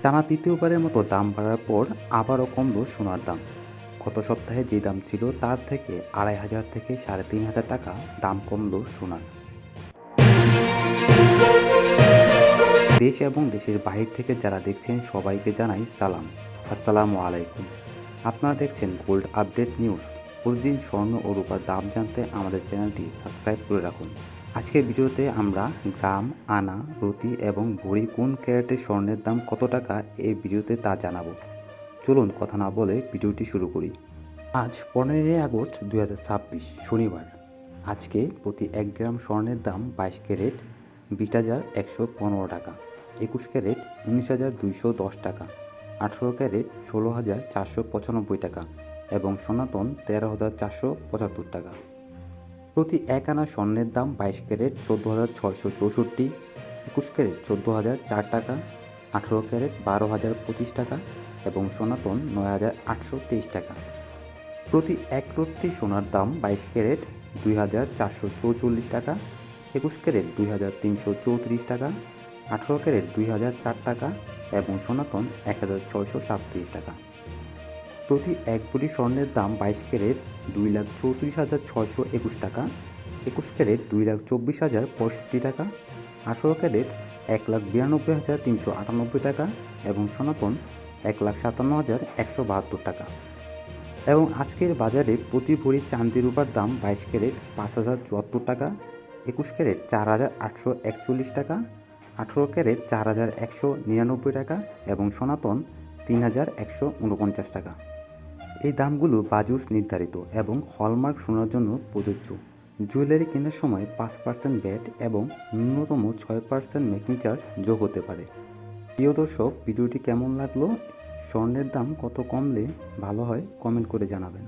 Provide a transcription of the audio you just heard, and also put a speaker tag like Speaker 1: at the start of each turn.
Speaker 1: টানা তৃতীয়বারের মতো দাম বাড়ার পর আবারও কমল সোনার দাম। গত সপ্তাহে যে দাম ছিল তার থেকে ২,৫০০ থেকে ৩,৫০০ টাকা দাম কমল সোনার। দেশ এবং দেশের বাহির থেকে যারা দেখছেন সবাইকে জানাই সালাম, আসসালামু আলাইকুম। আপনারা দেখছেন গোল্ড আপডেট নিউজ। প্রতিদিন স্বর্ণ ও রূপার দাম জানতে আমাদের চ্যানেলটি সাবস্ক্রাইব করে রাখুন। আজকের ভিডিওতে আমরা গ্রাম, আনা, রতি এবং ভরি কোন ক্যারেটের স্বর্ণের দাম কত টাকা এই ভিডিওতে তা জানাবো। চলুন কথা না বলে ভিডিওটি শুরু করি। আজ 15 আগস্ট 2026 শনিবার। আজকে প্রতি 1 গ্রাম স্বর্ণের দাম 22 ক্যারেট 20,115 টাকা, 21 ক্যারেট 19,210 টাকা, 18 ক্যারেট 16,495 টাকা এবং সনাতন 13,475 টাকা। প্রতি 1 আনা স্বর্ণের দাম 22 ক্যারেট 14,664, 21 ক্যারেট 14,004 টাকা, 18 ক্যারেট 12,025 টাকা এবং সনাতন 9,823 টাকা। প্রতি 1 রত্তি সোনার দাম 22 ক্যারেট 2,444 টাকা, 21 ক্যারেট 2,334 টাকা, 18 ক্যারেট 2,004 টাকা এবং সনাতন 1,637 টাকা। প্রতি 1 ভরি স্বর্ণের দাম 22 ক্যারেট 2,34,621 টাকা, 21 ক্যারেট 2,24,065 টাকা, 18 ক্যারেট 1,92,398 টাকা এবং সনাতন 1,57,172 টাকা। এবং আজকের বাজারে প্রতি ভরি চাঁদি রূপার দাম 22 ক্যারেট 5,074 টাকা, 21 ক্যারেট 4,841 টাকা, 18 ক্যারেট 4,199 টাকা এবং সনাতন 3,149 টাকা। এই দামগুলো বাজুস নির্ধারিত এবং হলমার্ক সোনার জন্য প্রযোজ্য। জুয়েলারি কেনার সময় 5% ভ্যাট এবং ন্যূনতম 6% মেকিং চার্জ যোগ হতে পারে। প্রিয় দর্শক, ভিডিওটি কেমন লাগলো? স্বর্ণের দাম কত কমলে ভালো হয় কমেন্ট করে জানাবেন।